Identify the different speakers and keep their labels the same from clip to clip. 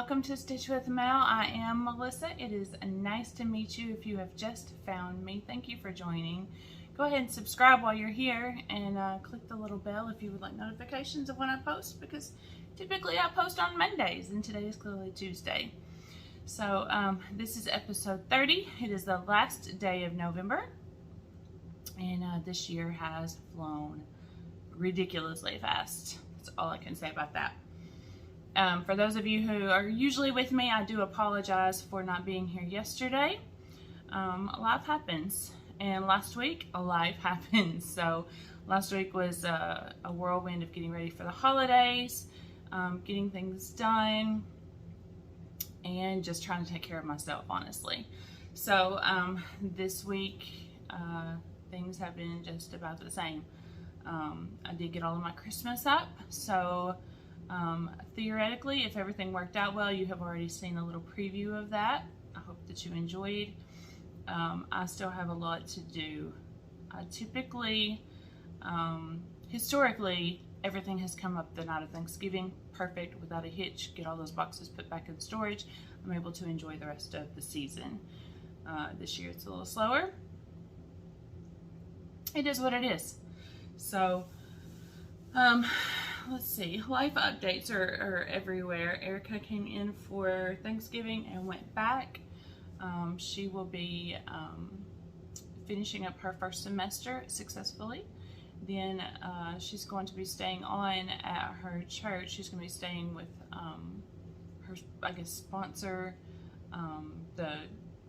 Speaker 1: welcome to Stitch with Mel. I am Melissa. It is nice to meet you if you have just found me. Thank you for joining. Go ahead and subscribe while you're here and click the little bell if you would like notifications of when I post, because typically I post on Mondays and today is clearly Tuesday. So this is episode 30. It is the last day of November and this year has flown ridiculously fast. That's all I can say about that. For those of you who are usually with me, I do apologize for not being here yesterday. Life happens, and last week a life happened. So last week was a whirlwind of getting ready for the holidays, getting things done, and just trying to take care of myself, honestly. So this week things have been just about the same. I did get all of my Christmas up, so theoretically, if everything worked out well, you have already seen a little preview of that. I hope that you enjoyed. I still have a lot to do. Typically, historically, everything has come up the night of Thanksgiving, perfect, without a hitch. Get all those boxes put back in storage. I'm able to enjoy the rest of the season. This year it's a little slower. It is what it is. So, let's see, life updates are everywhere. Erica came in for Thanksgiving and went back. She will be finishing up her first semester successfully. Then she's going to be staying on at her church. She's going to be staying with her, I guess, sponsor, the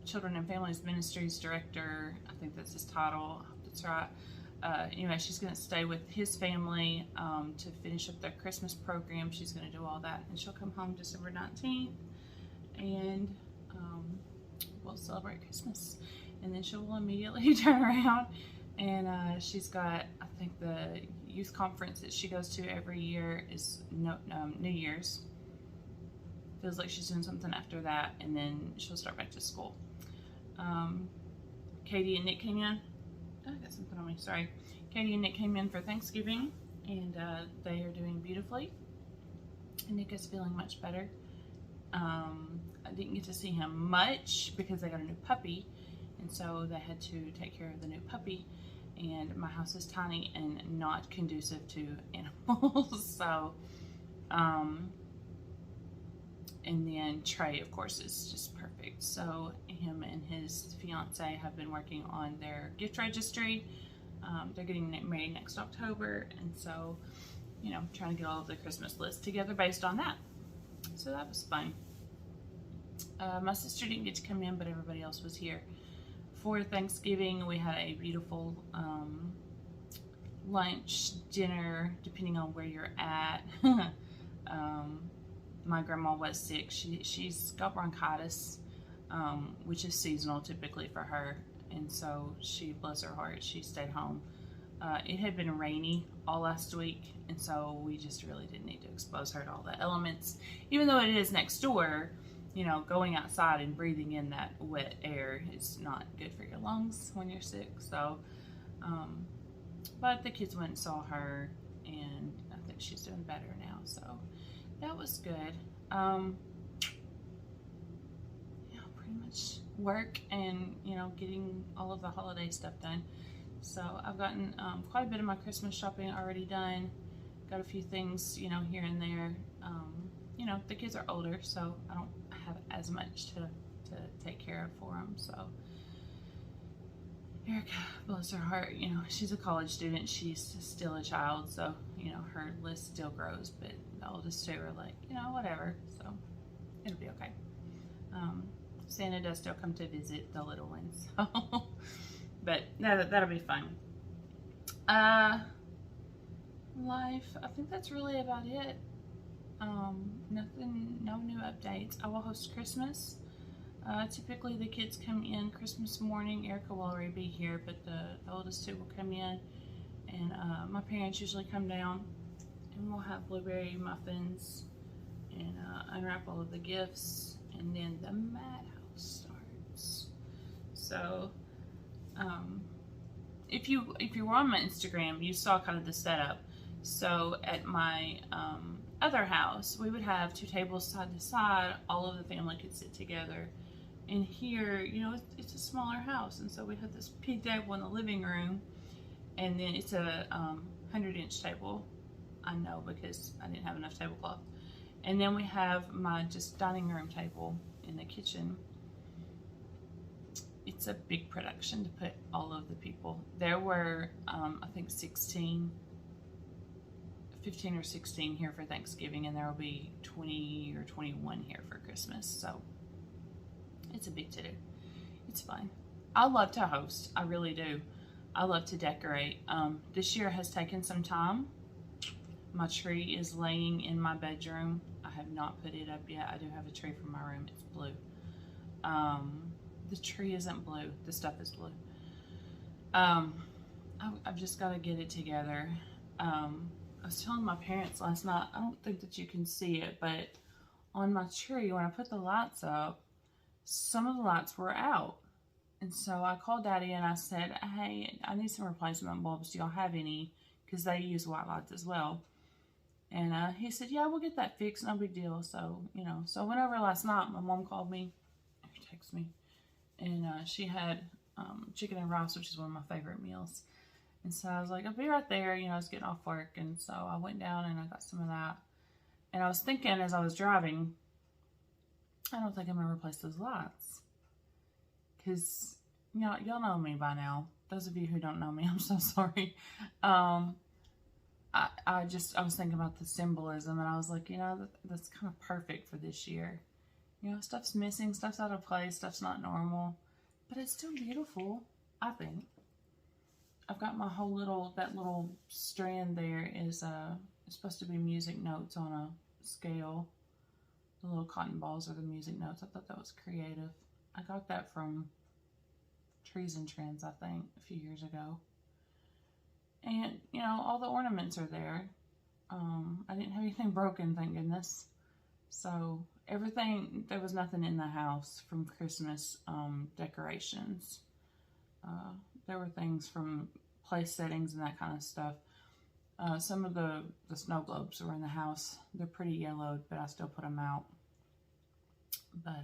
Speaker 1: Children and Families Ministries Director. I think that's his title. I hope that's right. Anyway, she's going to stay with his family to finish up their Christmas program. She's going to do all that, and she'll come home December 19th, and we'll celebrate Christmas. And then she will immediately turn around, and she's got, I think, the youth conference that she goes to every year is New Year's. Feels like she's doing something after that, and then she'll start back to school. Katie and Nick came in. I got something on me, sorry. Katie and Nick came in for Thanksgiving, and they are doing beautifully. And Nick is feeling much better. I didn't get to see him much because they got a new puppy, and so they had to take care of the new puppy. And my house is tiny and not conducive to animals, so, and then Trey, of course, is just perfect. So him and his fiance have been working on their gift registry. They're getting married next October, and so, you know, trying to get all of the Christmas list together based on that. So that was fun. My sister didn't get to come in, but everybody else was here for Thanksgiving. We had a beautiful lunch, dinner, depending on where you're at. My grandma was sick. She's got bronchitis, which is seasonal typically for her, and so she, bless her heart, she stayed home. It had been rainy all last week, and so we just really didn't need to expose her to all the elements. Even though it is next door, you know, going outside and breathing in that wet air is not good for your lungs when you're sick. So, but the kids went and saw her, and I think she's doing better now, so that was good. Yeah, pretty much work and, you know, getting all of the holiday stuff done. So I've gotten quite a bit of my Christmas shopping already done. Got a few things, you know, here and there. You know, the kids are older, so I don't have as much to take care of for them. So Erica, bless her heart, you know, she's a college student. She's still a child, so, you know, her list still grows, but the oldest two are like, you know, whatever, so it'll be okay. Santa does still come to visit the little ones, so, but that'll be fun. Life, I think that's really about it. Nothing, no new updates. I will host Christmas. Typically the kids come in Christmas morning. Erica will already be here, but the oldest two will come in, and my parents usually come down, and we'll have blueberry muffins and unwrap all of the gifts, and then the madhouse starts. So if you were on my Instagram, you saw kind of the setup. So at my other house, we would have 2 tables side to side. All of the family could sit together. And here, you know, it's a smaller house, and so we have this big table in the living room, and then it's a 100-inch table. I know because I didn't have enough tablecloth. And then we have my just dining room table in the kitchen. It's a big production to put all of the people. There were, I think 15 or 16 here for Thanksgiving, and there will be 20 or 21 here for Christmas. So it's a big to-do. It's fun. I love to host. I really do. I love to decorate. This year has taken some time. My tree is laying in my bedroom. I have not put it up yet. I do have a tree for my room. It's blue. The tree isn't blue. The stuff is blue. I've just got to get it together. I was telling my parents last night, I don't think that you can see it, but on my tree, when I put the lights up, some of the lights were out. And so I called Daddy and I said, hey, I need some replacement bulbs. Do y'all have any? Because they use white lights as well. And he said, yeah, we'll get that fixed. No big deal. So, you know, so I went over last night. My mom called me, or texted me, and she had chicken and rice, which is one of my favorite meals. And so I was like, I'll be right there. You know, I was getting off work. And so I went down and I got some of that. And I was thinking as I was driving, I don't think I'm going to replace those lights. Because, you know, y'all know me by now. Those of you who don't know me, I'm so sorry. I was thinking about the symbolism, and I was like, you know, that's kind of perfect for this year. You know, stuff's missing, stuff's out of place, stuff's not normal, but it's still beautiful, I think. I've got my whole that little strand there is supposed to be music notes on a scale. The little cotton balls are the music notes. I thought that was creative. I got that from Trees and Trends, I think, a few years ago. And, you know, all the ornaments are there. I didn't have anything broken, thank goodness. So, everything, there was nothing in the house from Christmas decorations. There were things from place settings and that kind of stuff. Some of the snow globes were in the house. They're pretty yellowed, but I still put them out. But,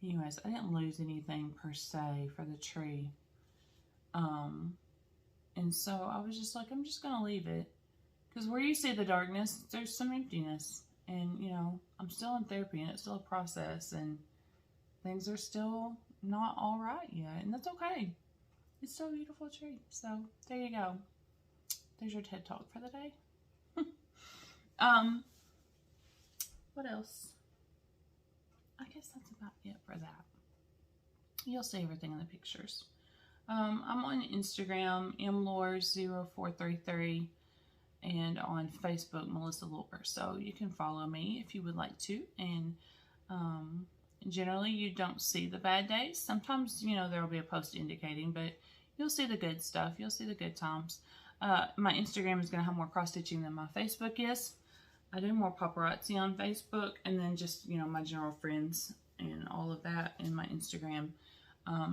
Speaker 1: anyways, I didn't lose anything per se for the tree. And so I was just like, I'm just going to leave it. Because where you see the darkness, there's some emptiness. And, you know, I'm still in therapy and it's still a process. And things are still not all right yet. And that's okay. It's still a beautiful tree. So, there you go. There's your TED Talk for the day. What else? I guess that's about it for that. You'll see everything in the pictures. I'm on Instagram, mlore0433, and on Facebook, Melissa Lore. So you can follow me if you would like to. And generally, you don't see the bad days. Sometimes, you know, there will be a post indicating, but you'll see the good stuff. You'll see the good times. My Instagram is going to have more cross-stitching than my Facebook is. I do more paparazzi on Facebook, and then just, you know, my general friends and all of that. And my Instagram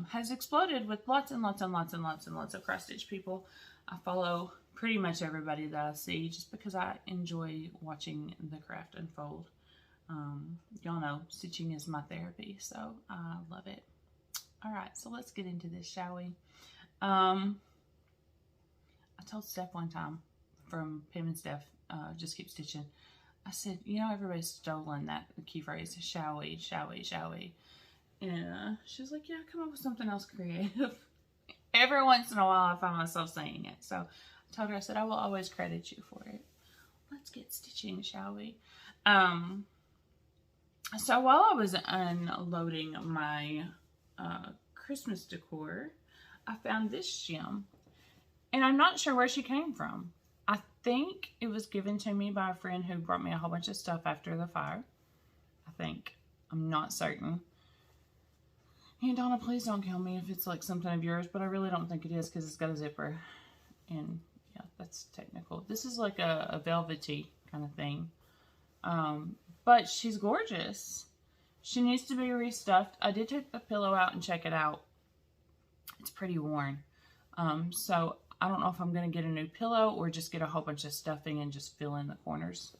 Speaker 1: has exploded with lots and lots and lots and lots and lots of cross-stitch people. I follow pretty much everybody that I see just because I enjoy watching the craft unfold. Y'all know stitching is my therapy, so I love it. All right, so let's get into this, shall we? I told Steph one time from Pam and Steph, Just Keep Stitching. I said, you know, everybody's stolen that key phrase, shall we, shall we, shall we? And she was like, yeah, come up with something else creative. Every once in a while, I find myself saying it. So I told her, I said, I will always credit you for it. Let's get stitching, shall we? So while I was unloading my Christmas decor, I found this shim. And I'm not sure where she came from. I think it was given to me by a friend who brought me a whole bunch of stuff after the fire. I think. I'm not certain. And Donna, please don't kill me if it's like something of yours, but I really don't think it is because it's got a zipper. And yeah, that's technical. This is like a velvety kind of thing. But she's gorgeous. She needs to be restuffed. I did take the pillow out and check it out. It's pretty worn. So I don't know if I'm going to get a new pillow or just get a whole bunch of stuffing and just fill in the corners.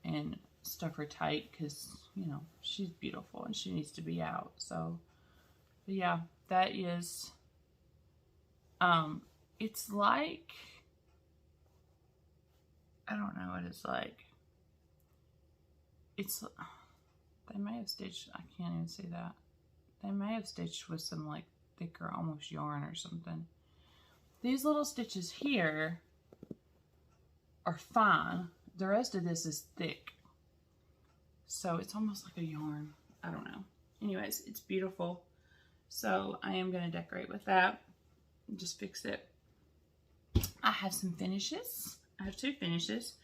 Speaker 1: and stuff her tight because, you know, she's beautiful and she needs to be out. So, but yeah, that is, it's like, I don't know what it's like. It's, they may have stitched, I can't even see that. They may have stitched with some like thicker, almost yarn or something. These little stitches here are fine. The rest of this is thick. So it's almost like a yarn. I don't know. Anyways, it's beautiful. So I am going to decorate with that. Just fix it. I have some finishes. I have 2 finishes.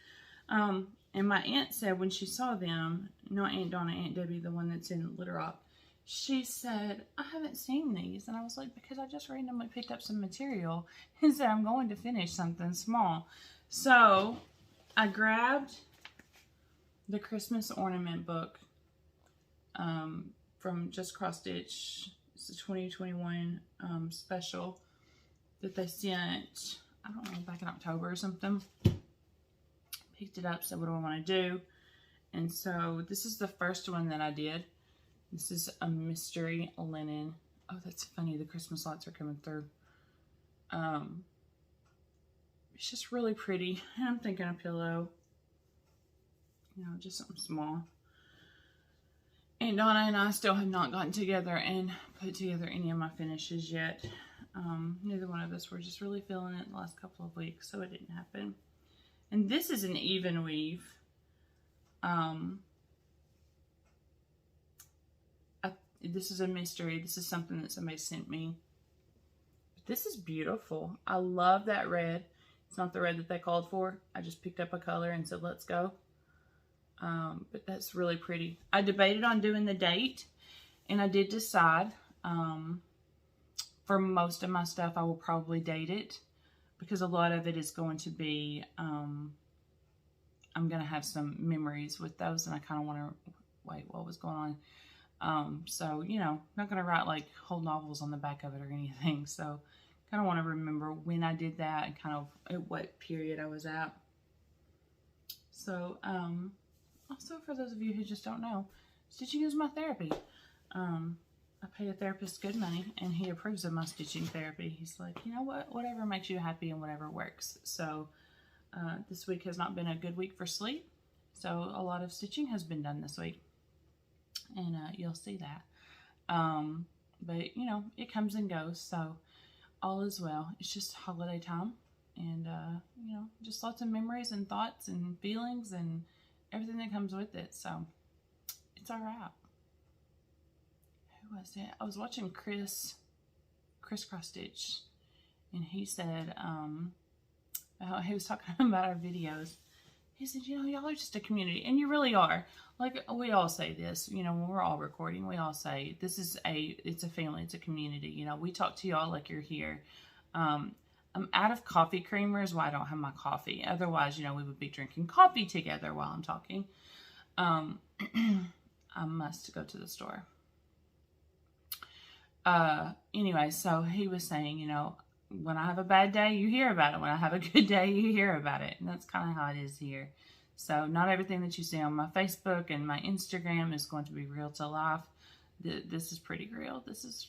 Speaker 1: And my aunt said when she saw them, not Aunt Donna, Aunt Debbie, the one that's in Little Rock, she said, I haven't seen these. And I was like, because I just randomly picked up some material and said I'm going to finish something small. So I grabbed the Christmas ornament book from Just Cross Stitch. It's a 2021 special that they sent, I don't know, back in October or something. Picked it up, said, what do I want to do? And so this is the first one that I did. This is a mystery linen. Oh, that's funny. The Christmas lights are coming through. It's just really pretty. And I'm thinking a pillow. You know, just something small. And Donna and I still have not gotten together and put together any of my finishes yet. Neither one of us were just really feeling it the last couple of weeks, so it didn't happen. And this is an even weave. This is a mystery. This is something that somebody sent me. But this is beautiful. I love that red. It's not the red that they called for. I just picked up a color and said, let's go. But that's really pretty. I debated on doing the date, and I did decide, for most of my stuff, I will probably date it, because a lot of it is going to be, I'm going to have some memories with those, and I kind of want to, wait, what was going on? So, you know, I'm not going to write like whole novels on the back of it or anything. So kind of want to remember when I did that and kind of at what period I was at. So, also for those of you who just don't know, stitching is my therapy. I pay a therapist good money, and he approves of my stitching therapy. He's like, you know what, whatever makes you happy and whatever works. So, this week has not been a good week for sleep. So a lot of stitching has been done this week. And you'll see that. But, you know, it comes and goes, so all is well. It's just holiday time, and, you know, just lots of memories and thoughts and feelings and everything that comes with it, so it's all right. Who was it? I was watching Chris Cross Stitch, and he said, he was talking about our videos. He said, you know, y'all are just a community, and you really are. Like, we all say this, you know, when we're all recording, we all say, it's a family, it's a community. You know, we talk to y'all like you're here. I'm out of coffee creamers while I don't have my coffee. Otherwise, you know, we would be drinking coffee together while I'm talking. I must go to the store. Anyway, so he was saying, you know, when I have a bad day, you hear about it. When I have a good day, you hear about it. And that's kind of how it is here. So not everything that you see on my Facebook and my Instagram is going to be real to life. This is pretty real. This is,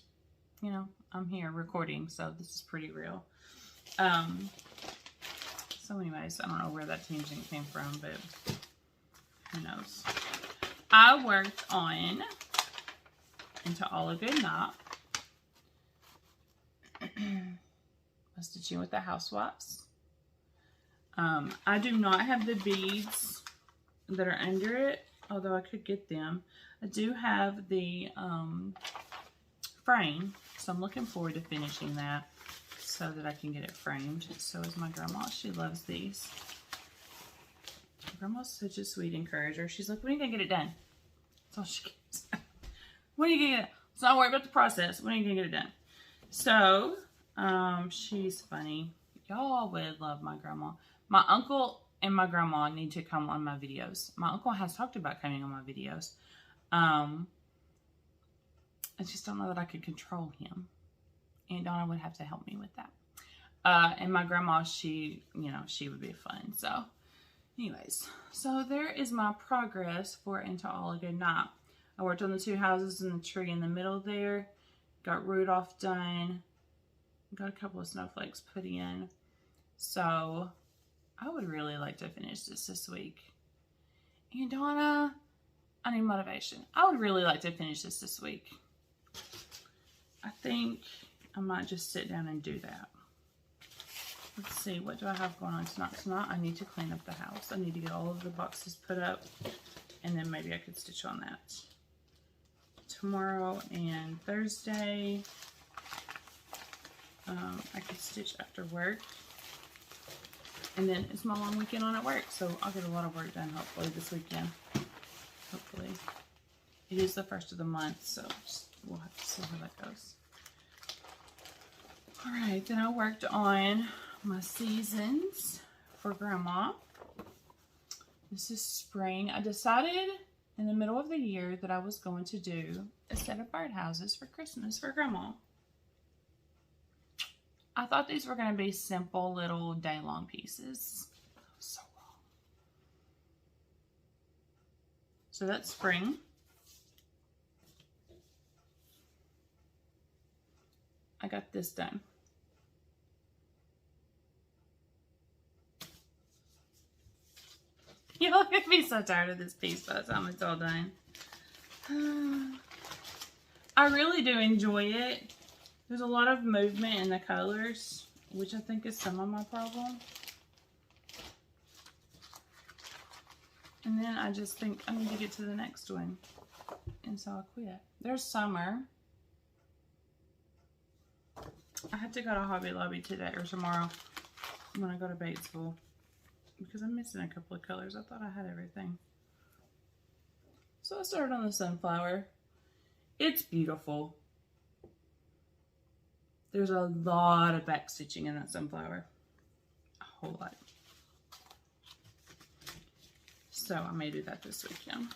Speaker 1: you know, I'm here recording, so this is pretty real. So anyways, I don't know where that tangent came from, but who knows. I worked on Into All a Good Night. Stitching with the housewives. I do not have the beads that are under it, although I could get them. I do have the frame, so I'm looking forward to finishing that so that I can get it framed. So is my grandma. She loves these. My grandma's such a sweet encourager. She's like, when are you going to get it done? That's all she cares. When are you going to get it? Let's not worry about the process. When are you going to get it done? So, she's funny. Y'all would love my grandma. My uncle and my grandma need to come on my videos. My uncle has talked about coming on my videos. I just don't know that I could control him. And Donna would have to help me with that. And my grandma, she, you know, she would be fun. So, Anyways, so there is my progress for Into All a Good Night. I worked on the 2 houses and the tree in the middle there. Got Rudolph done. Got a couple of snowflakes put in. So I would really like to finish this week. And Donna, I need motivation. I would really like to finish this week. I think I might just sit down and do that. Let's see, what do I have going on tonight? Tonight I need to clean up the house. I need to get all of the boxes put up, and then maybe I could stitch on that. Tomorrow and Thursday, I could stitch after work. And then it's my long weekend on at work, so I'll get a lot of work done hopefully this weekend. Hopefully. It is the first of the month, so we'll have to see how that goes. Alright, then I worked on my seasons for Grandma. This is spring. I decided in the middle of the year that I was going to do a set of birdhouses for Christmas for Grandma. I thought these were going to be simple little day-long pieces. I was so wrong. So that's spring. I got this done. Y'all gonna be so tired of this piece by the time it's all done. I really do enjoy it. There's a lot of movement in the colors, which I think is some of my problem. And then I just think I need to get to the next one. And so I quit. There's summer. I have to go to Hobby Lobby today or tomorrow when I go to Batesville, because I'm missing a couple of colors. I thought I had everything. So I started on the sunflower. It's beautiful. There's a lot of back stitching in that sunflower. A whole lot. So I may do that this weekend.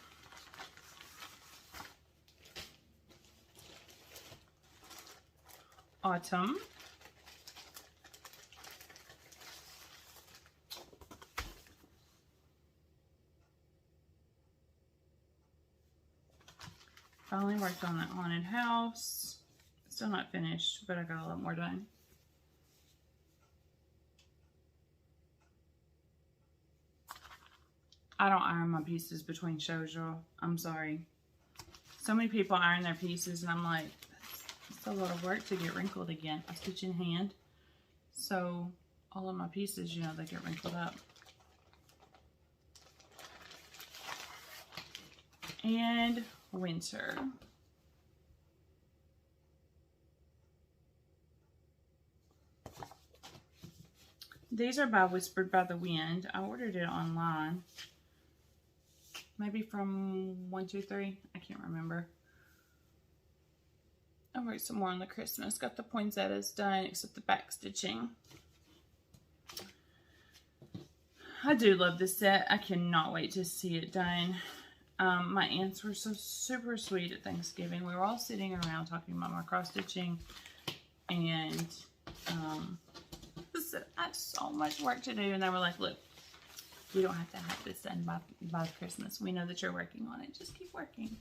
Speaker 1: Autumn. Finally worked on that haunted house. Still not finished, but I got a lot more done. I don't iron my pieces between shows, y'all. I'm sorry. So many people iron their pieces, and I'm like, it's a lot of work to get wrinkled again. I stitch in hand, so all of my pieces, you know, they get wrinkled up. And winter. These are by Whispered by the Wind. I ordered it online. Maybe from 123. I can't remember. I worked some more on the Christmas. Got the poinsettias done, except the back stitching. I do love this set. I cannot wait to see it done. My aunts were so super sweet at Thanksgiving. We were all sitting around talking about my cross stitching, and said, I have so much work to do, and they were like, look, we don't have to have this done by Christmas. We know that you're working on it. Just keep working.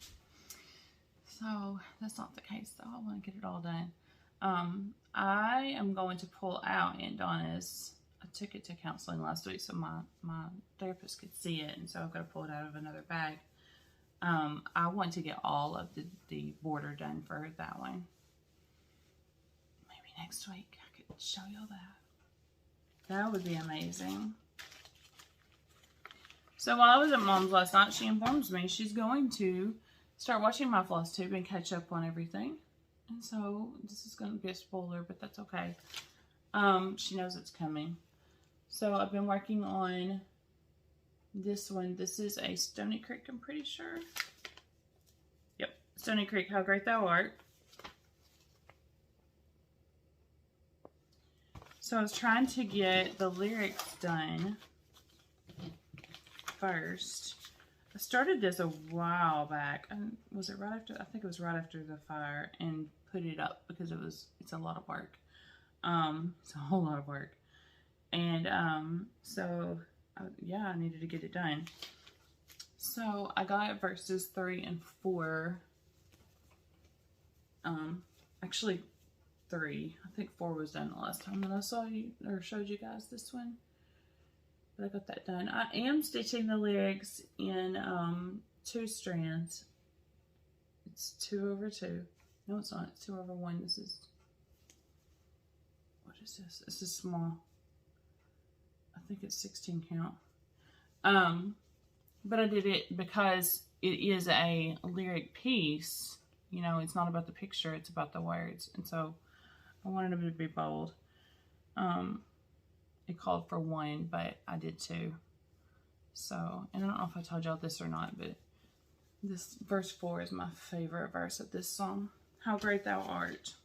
Speaker 1: So that's not the case, though. I want to get it all done. I am going to pull out Aunt Donna's. I took it to counseling last week so my therapist could see it, and so I've got to pull it out of another bag. I want to get all of the border done for that one. Maybe next week I could show y'all that. That would be amazing. So while I was at Mom's last night, she informs me she's going to start watching my Flosstube and catch up on everything. And so this is going to be a spoiler, but that's okay. She knows it's coming. So I've been working on this one. This is a Stony Creek, I'm pretty sure. Yep, Stony Creek, How Great Thou Art. So I was trying to get the lyrics done first. I started this a while back. Was it right after? I think it was right after the fire, and put it up because it's a lot of work. It's a whole lot of work. And so yeah, I needed to get it done. So I got verses 3 and 4. Actually 3. I think 4 was done the last time that I saw you or showed you guys this one. But I got that done. I am stitching the lyrics in 2 strands. It's 2 over 2. No, it's not. It's 2 over 1. This is, what is this? This is small. I think it's 16 count. But I did it because it is a lyric piece. You know, it's not about the picture, it's about the words. And so I wanted them to be bold. It called for 1, but I did 2. So, and I don't know if I told y'all this or not, but this verse 4 is my favorite verse of this song. How great thou art.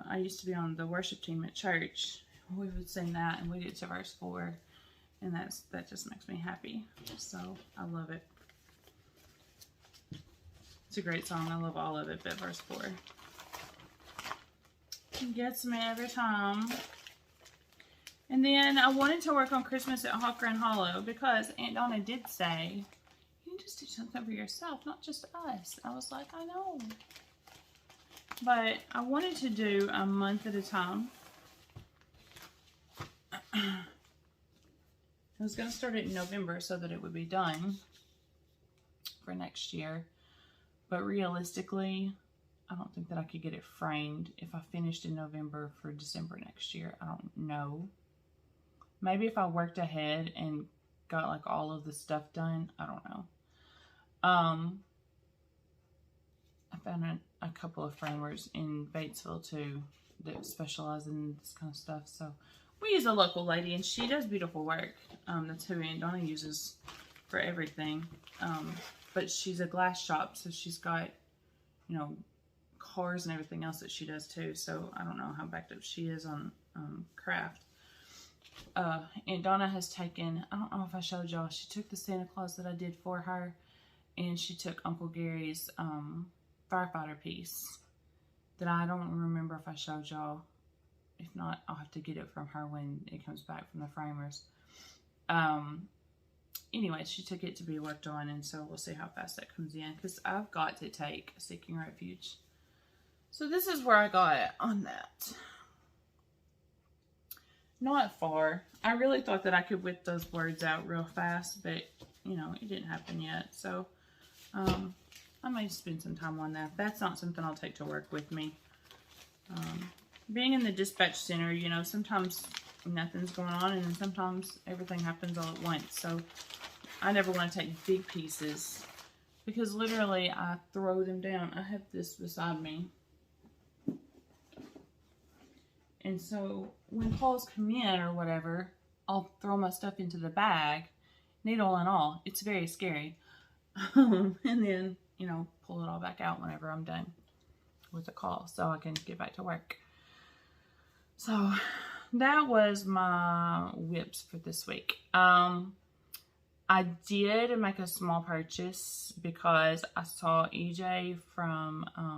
Speaker 1: I used to be on the worship team at church. We would sing that, and we get to verse 4, and that just makes me happy. So I love it. It's a great song. I love all of it, but verse 4 gets me every time. And then I wanted to work on Christmas at Hawker and Hollow because Aunt Donna did say, you need to stitch something for yourself, not just us. I was like, I know. But I wanted to do a month at a time. I was going to start it in November so that it would be done for next year. But realistically, I don't think that I could get it framed if I finished in November for December next year. I don't know. Maybe if I worked ahead and got like all of the stuff done. I don't know. I found a couple of framers in Batesville too that specialize in this kind of stuff. So we use a local lady and she does beautiful work. That's who Aunt Donna uses for everything. But she's a glass shop, so she's got, you know, cars and everything else that she does too. So I don't know how backed up she is on craft. Aunt Donna has taken, I don't know if I showed y'all, she took the Santa Claus that I did for her, and she took Uncle Gary's firefighter piece that I don't remember if I showed y'all. If not, I'll have to get it from her when it comes back from the framers. Anyway, she took it to be worked on, and so we'll see how fast that comes in, because I've got to take a Seeking Refuge. So this is where I got on that. Not far. I really thought that I could whip those words out real fast, but, you know, it didn't happen yet. So, I might spend some time on that. That's not something I'll take to work with me. Being in the dispatch center, you know, sometimes nothing's going on, and then sometimes everything happens all at once. So, I never want to take big pieces, because literally I throw them down. I have this beside me. And so when calls come in or whatever, I'll throw my stuff into the bag, needle and all. It's very scary. And then, you know, pull it all back out whenever I'm done with the call so I can get back to work. So that was my whips for this week. I did make a small purchase because I saw EJ from, I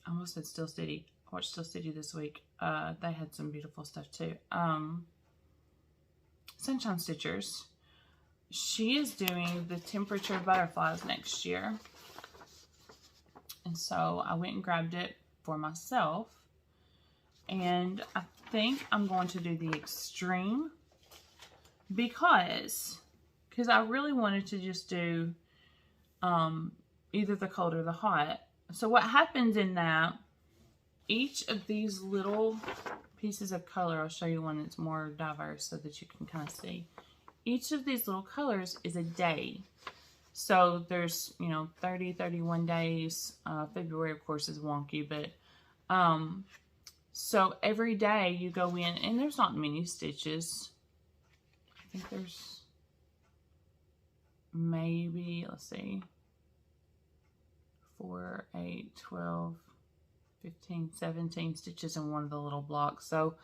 Speaker 1: almost said Steel City. I watched Steel City this week. They had some beautiful stuff too. Sunshine Stitchers. She is doing the temperature butterflies next year. And so I went and grabbed it for myself. And I think I'm going to do the extreme because I really wanted to just do either the cold or the hot. So what happens in that, each of these little pieces of color, I'll show you one that's more diverse so that you can kind of see. Each of these little colors is a day. So there's, you know, 30, 31 days. February, of course, is wonky, but so every day you go in, and there's not many stitches. I think there's maybe, let's see, 4, 8, 12, 15, 17 stitches in one of the little blocks. So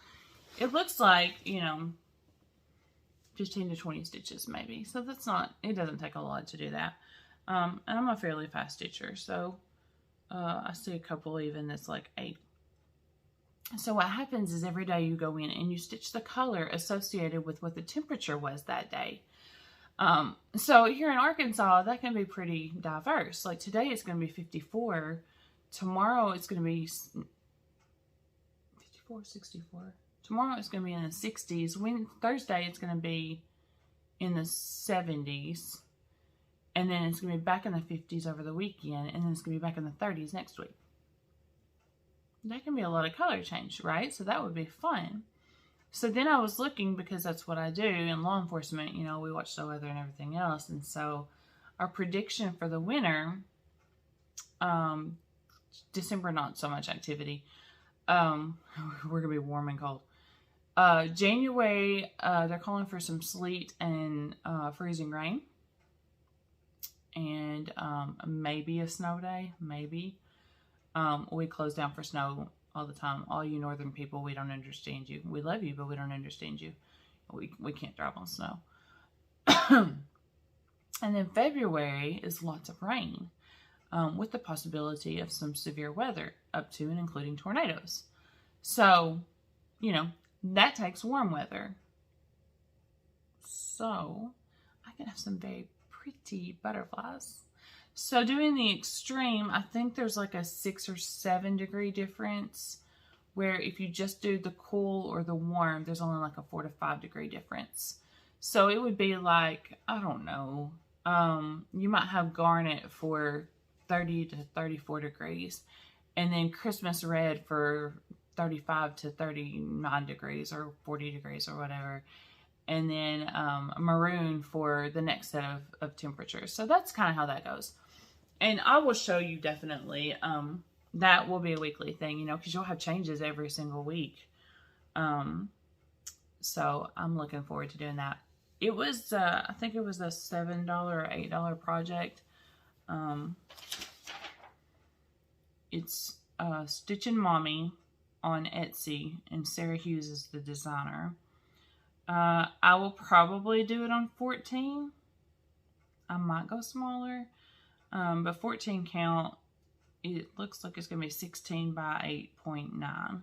Speaker 1: it looks like, you know, 15 to 20 stitches maybe. So that's not, it doesn't take a lot to do that. And I'm a fairly fast stitcher. So I see a couple even that's like 8. So what happens is every day you go in and you stitch the color associated with what the temperature was that day. So here in Arkansas, that can be pretty diverse. Like today it's going to be 54. Tomorrow it's going to be 54, 64. Tomorrow it's going to be in the 60s. Thursday it's going to be in the 70s. And then it's going to be back in the 50s over the weekend. And then it's going to be back in the 30s next week. That can be a lot of color change, right? So that would be fun. So then I was looking, because that's what I do in law enforcement. You know, we watch the weather and everything else. And so our prediction for the winter, December, not so much activity. We're going to be warm and cold. January, they're calling for some sleet and freezing rain. And maybe a snow day, maybe. We close down for snow all the time. All you northern people, we don't understand you. We love you, but we don't understand you. We can't drive on snow. And then February is lots of rain, with the possibility of some severe weather, up to and including tornadoes. So, you know, that takes warm weather. So I can have some very pretty butterflies. So doing the extreme, I think there's like a 6 or 7 degree difference, where if you just do the cool or the warm, there's only like a 4 to 5 degree difference. So it would be like, I don't know, you might have garnet for 30 to 34 degrees, and then Christmas red for 35 to 39 degrees or 40 degrees or whatever. And then maroon for the next set of temperatures. So that's kind of how that goes. And I will show you definitely. That will be a weekly thing, you know, because you'll have changes every single week. So I'm looking forward to doing that. It was, I think it was a $7 or $8 project. It's Stitchin' Mommy on Etsy, and Sarah Hughes is the designer. I will probably do it on 14. I might go smaller. But 14 count, it looks like it's going to be 16 by 8.9.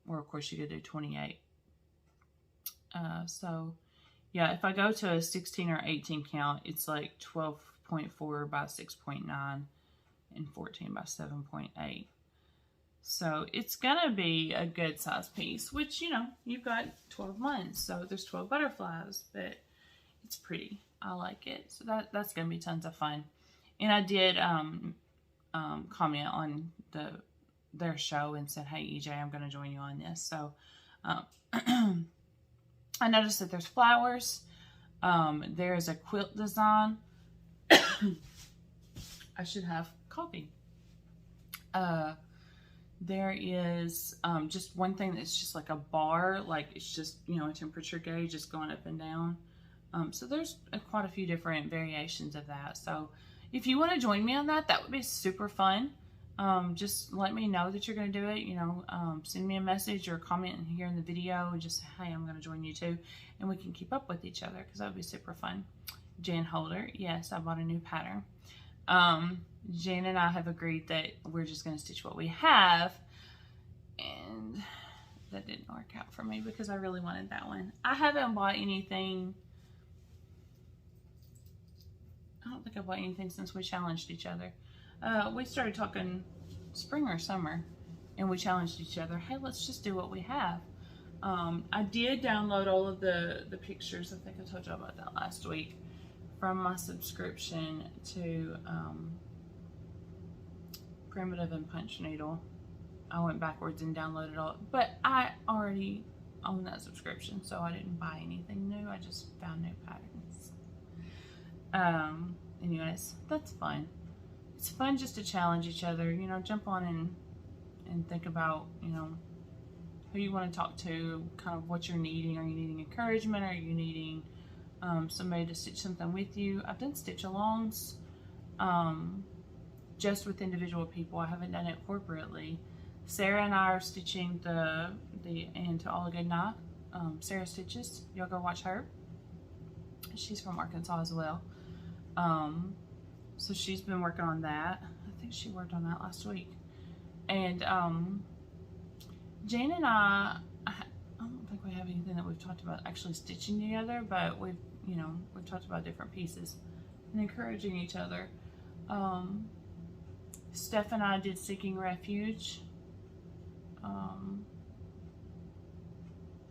Speaker 1: Or of course you could do 28. So yeah, if I go to a 16 or 18 count, it's like 12.4 by 6.9 and 14 by 7.8. So it's going to be a good size piece, which, you know, you've got 12 months. So there's 12 butterflies, but it's pretty. I like it. So that's going to be tons of fun. And I did comment on their show and said, hey, EJ, I'm going to join you on this. So I noticed that there's flowers. There's a quilt design. I should have coffee. There is just one thing that's just like a bar, like it's just, you know, a temperature gauge just going up and down. So there's quite a few different variations of that. So if you want to join me on that, that would be super fun. Just let me know that you're going to do it. You know, send me a message or comment here in the video and just say, hey, I'm going to join you too. And we can keep up with each other, because that would be super fun. Jan Holder, yes, I bought a new pattern. Jan and I have agreed that we're just going to stitch what we have. And that didn't work out for me because I really wanted that one. I haven't bought anything. I don't think I bought anything since we challenged each other. We started talking spring or summer, and we challenged each other. Hey, let's just do what we have. I did download all of the pictures. I think I told you about that last week, from my subscription to Primitive and Punch Needle. I went backwards and downloaded all, but I already own that subscription, so I didn't buy anything new. I just found new patterns. Anyways, that's fun. It's fun just to challenge each other, you know, jump on and think about, you know, who you want to talk to, kind of what you're needing. Are you needing encouragement? Are you needing somebody to stitch something with you? I've done stitch-alongs just with individual people. I haven't done it corporately. Sarah and I are stitching the And to All a Good Night. Sarah Stitches. Y'all go watch her. She's from Arkansas as well. So she's been working on that. I think she worked on that last week. And Jane and I don't think we have anything that we've talked about actually stitching together, but we've talked about different pieces and encouraging each other. Steph and I did Seeking Refuge. I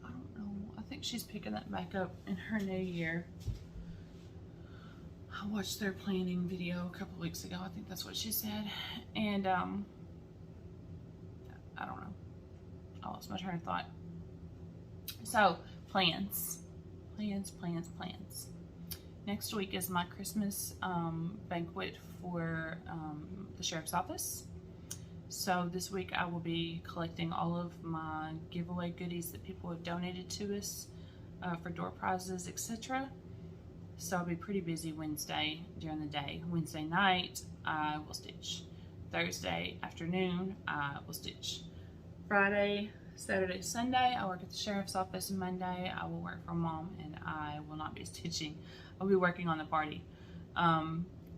Speaker 1: don't know. I think she's picking that back up in her new year. I watched their planning video a couple weeks ago. I think that's what she said. And I don't know. I lost my train of thought. So, plans. Next week is my Christmas banquet for the sheriff's office. So this week I will be collecting all of my giveaway goodies that people have donated to us for door prizes, etc. So I'll be pretty busy Wednesday during the day. Wednesday night I will stitch. Thursday afternoon I will stitch. Friday, Saturday, Sunday I work at the sheriff's office. Monday I will work from home and I will not be stitching. I'll be working on the party.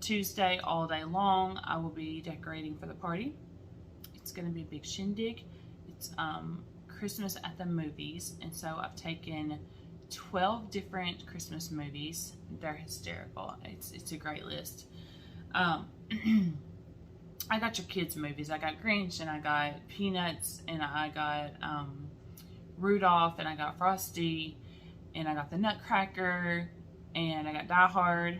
Speaker 1: Tuesday all day long I will be decorating for the party. It's going to be a big shindig. It's Christmas at the movies, and so I've taken 12 different Christmas movies. They're hysterical. It's a great list. I got your kids' movies. I got Grinch, and I got Peanuts, and I got Rudolph, and I got Frosty, and I got the Nutcracker, and I got Die Hard,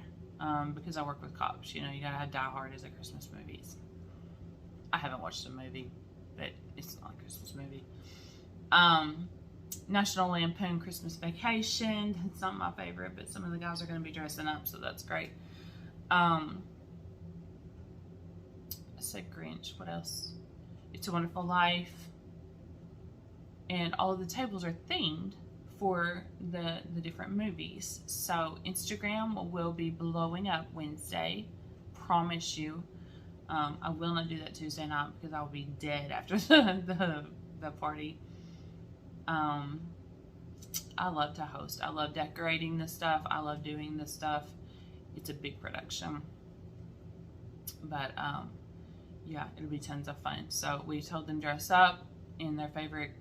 Speaker 1: because I work with cops. You know, you gotta have Die Hard as a Christmas movies. I haven't watched the movie, but it's not a Christmas movie. National Lampoon Christmas Vacation. It's not my favorite, but some of the guys are going to be dressing up, so that's great. I said Grinch. What else? It's a Wonderful Life. And all of the tables are themed for the different movies. So Instagram will be blowing up Wednesday. Promise you. I will not do that Tuesday night because I will be dead after the party. I love to host. I love decorating this stuff. I love doing this stuff. It's a big production. But yeah, it'll be tons of fun. So we told them dress up in their favorite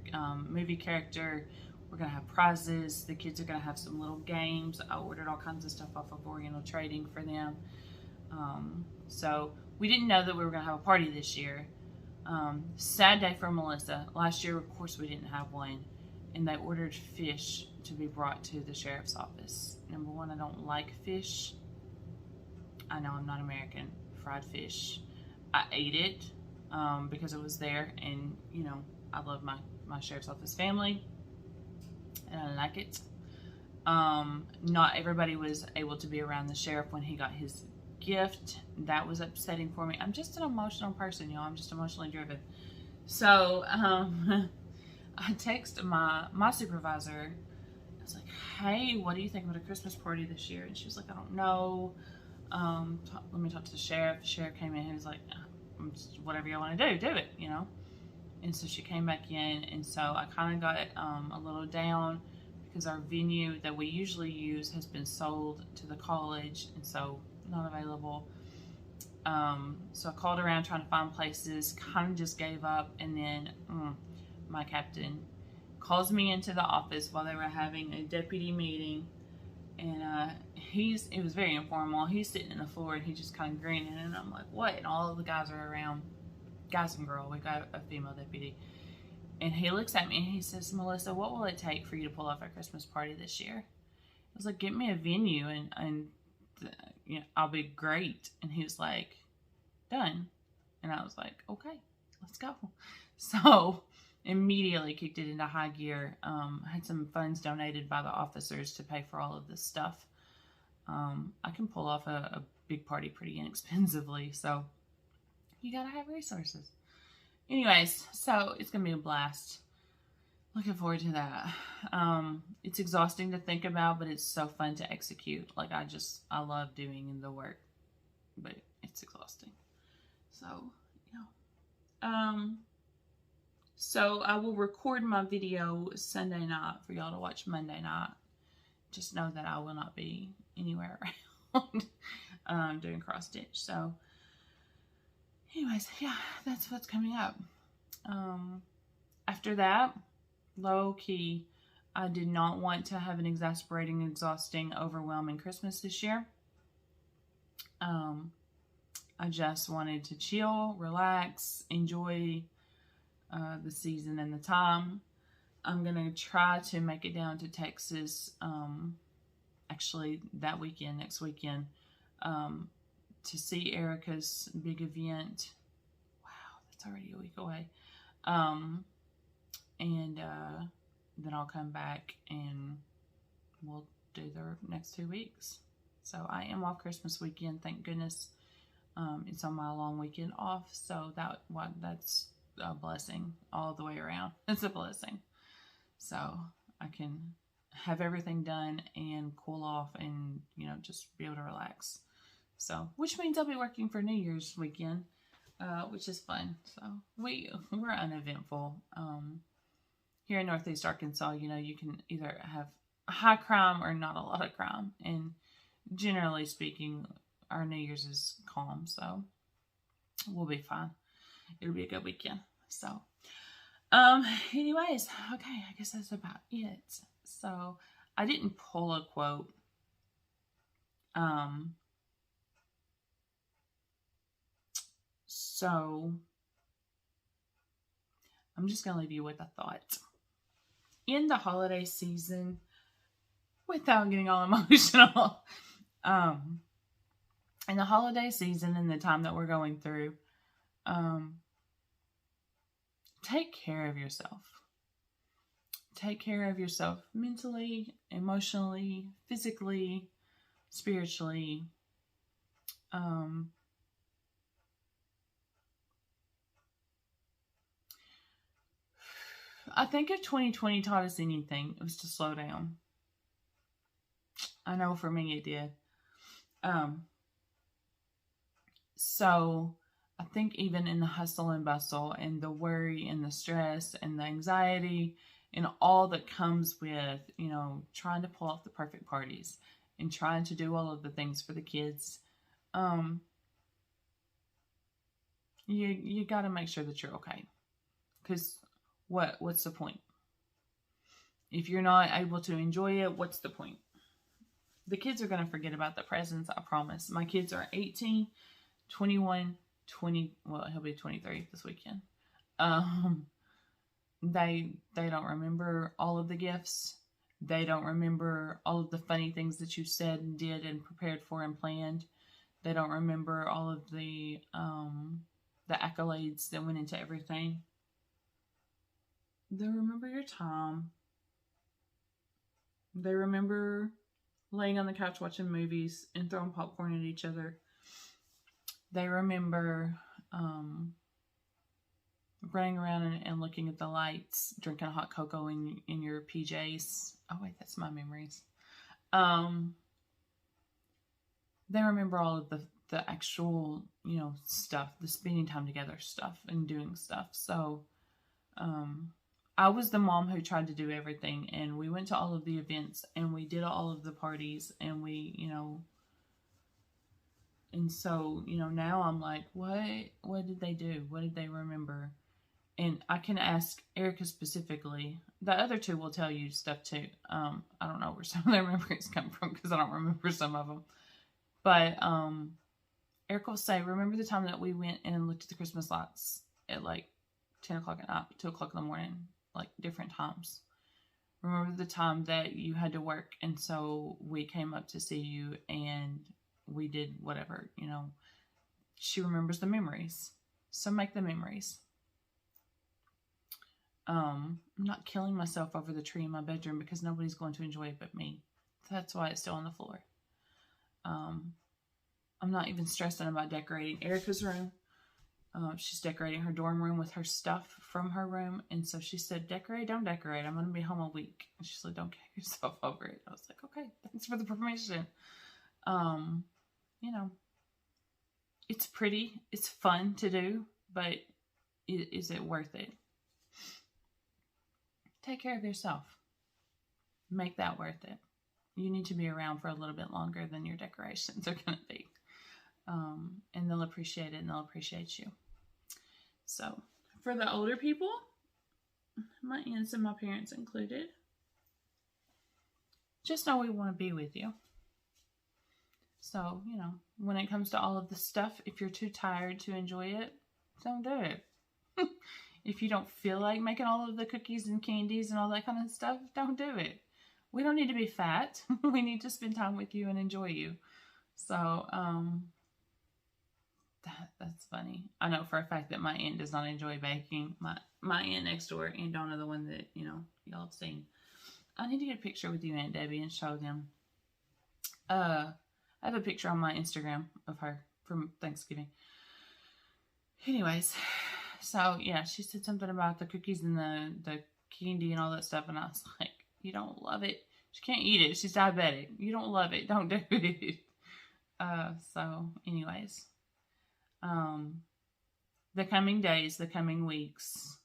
Speaker 1: movie character. We're going to have prizes. The kids are going to have some little games. I ordered all kinds of stuff off of Oriental Trading for them. So we didn't know that we were going to have a party this year. Sad day for Melissa. Last year, of course, we didn't have one. And they ordered fish to be brought to the sheriff's office. Number one, I don't like fish. I know I'm not American. Fried fish. I ate it because it was there. And, you know, I love my sheriff's office family. And I like it. Not everybody was able to be around the sheriff when he got his gift. That was upsetting for me. I'm just an emotional person, y'all. I'm just emotionally driven. So I texted my supervisor. I was like, hey, what do you think about a Christmas party this year? And she was like, I don't know. Let me talk to the sheriff. The sheriff came in and he was like, whatever you want to do it, you know. And so she came back in, and so I kind of got a little down because our venue that we usually use has been sold to the college, and so not available. So I called around trying to find places, kind of just gave up, and then my captain calls me into the office while they were having a deputy meeting, and it was very informal. He's sitting on the floor and he's just kind of grinning, and I'm like, what? And all of the guys are around, guys and girl. We got a female deputy, and he looks at me and he says, Melissa, what will it take for you to pull off a Christmas party this year? I was like, get me a venue and you know, I'll be great. And he was like, done. And I was like, okay, let's go. So immediately kicked it into high gear. I had some funds donated by the officers to pay for all of this stuff. I can pull off a big party pretty inexpensively, so you gotta have resources. Anyways, so it's gonna be a blast. Looking forward to that. It's exhausting to think about, but it's so fun to execute. Like, I love doing the work, but it's exhausting. So, you know. So I will record my video Sunday night for y'all to watch Monday night. Just know that I will not be anywhere around doing cross stitch. So anyways, yeah, that's what's coming up. After that, low key, I did not want to have an exasperating, exhausting, overwhelming Christmas this year. I just wanted to chill, relax, enjoy the season and the time. I'm going to try to make it down to Texas actually that weekend, next weekend, to see Erica's big event. Wow, that's already a week away. And then I'll come back and we'll do the next 2 weeks. So I am off Christmas weekend, thank goodness. It's on my long weekend off, so that's a blessing all the way around. It's a blessing. So I can have everything done and cool off and, just be able to relax. So, which means I'll be working for New Year's weekend, which is fun. So we're uneventful. Here in Northeast Arkansas, you can either have high crime or not a lot of crime. And generally speaking, our New Year's is calm, so we'll be fine. It'll be a good weekend. So, anyways, okay, I guess that's about it. So, I didn't pull a quote. So, I'm just going to leave you with a thought. In the holiday season, without getting all emotional, in the holiday season and the time that we're going through, take care of yourself. Take care of yourself mentally, emotionally, physically, spiritually. I think if 2020 taught us anything, it was to slow down. I know for me it did. So I think even in the hustle and bustle and the worry and the stress and the anxiety and all that comes with, trying to pull off the perfect parties and trying to do all of the things for the kids, you got to make sure that you're okay. Because what's the point? If you're not able to enjoy it, what's the point? The kids are going to forget about the presents, I promise. My kids are 18, 21, 20, well, he'll be 23 this weekend. They don't remember all of the gifts. They don't remember all of the funny things that you said and did and prepared for and planned. They don't remember all of the accolades that went into everything. They remember your time. They remember laying on the couch watching movies and throwing popcorn at each other. They remember running around and looking at the lights, drinking hot cocoa in your PJs. Oh, wait, that's my memories. They remember all of the actual, stuff, the spending time together stuff and doing stuff. So, I was the mom who tried to do everything, and we went to all of the events, and we did all of the parties, and we, and so, now I'm like, what did they do? What did they remember? And I can ask Erica specifically. The other two will tell you stuff too. I don't know where some of their memories come from because I don't remember some of them. But Erica will say, remember the time that we went and looked at the Christmas lights at like 10 o'clock at night, 2 o'clock in the morning, like different times. Remember the time that you had to work and so we came up to see you and we did whatever, She remembers the memories. So make the memories. I'm not killing myself over the tree in my bedroom because nobody's going to enjoy it but me. That's why it's still on the floor. I'm not even stressing about decorating Erica's room. She's decorating her dorm room with her stuff from her room. And so she said, decorate, don't decorate. I'm going to be home a week. And she's like, don't kill yourself over it. I was like, okay, thanks for the permission. It's pretty. It's fun to do. But is it worth it? Take care of yourself. Make that worth it. You need to be around for a little bit longer than your decorations are going to be. And they'll appreciate it and they'll appreciate you. So, for the older people, my aunts and my parents included, just know we want to be with you. So, you know, when it comes to all of the stuff, if you're too tired to enjoy it, don't do it. If you don't feel like making all of the cookies and candies and all that kind of stuff, don't do it. We don't need to be fat. We need to spend time with you and enjoy you. So, that's funny. I know for a fact that my aunt does not enjoy baking. My aunt next door, Aunt Donna, the one that, you know, y'all have seen. I need to get a picture with you, Aunt Debbie, and show them. I have a picture on my Instagram of her from Thanksgiving. Anyways, so yeah, she said something about the cookies and the candy and all that stuff, and I was like, you don't love it. She can't eat it. She's diabetic. You don't love it. Don't do it. So anyways, the coming days, the coming weeks,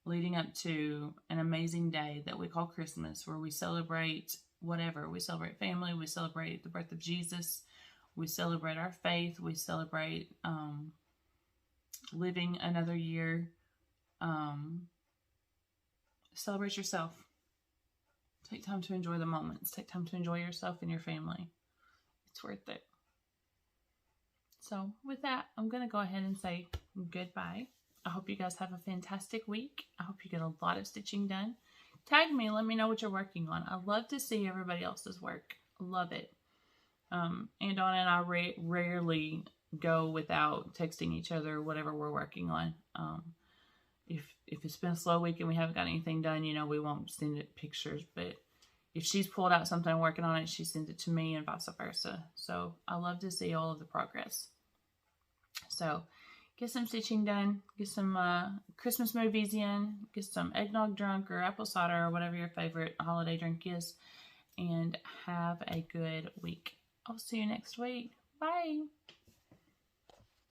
Speaker 1: leading up to an amazing day that we call Christmas, where we celebrate whatever. We celebrate family. We celebrate the birth of Jesus. We celebrate our faith. We celebrate living another year. Celebrate yourself. Take time to enjoy the moments. Take time to enjoy yourself and your family. It's worth it. So with that, I'm going to go ahead and say goodbye. I hope you guys have a fantastic week. I hope you get a lot of stitching done. Tag me. Let me know what you're working on. I love to see everybody else's work. Love it. Aunt Donna and I rarely go without texting each other whatever we're working on. If it's been a slow week and we haven't got anything done, you know, we won't send it pictures. But if she's pulled out something working on it, she sends it to me and vice versa. So I love to see all of the progress. So get some stitching done. Get some Christmas movies in. Get some eggnog drunk or apple cider or whatever your favorite holiday drink is. And have a good week. I'll see you next week. Bye.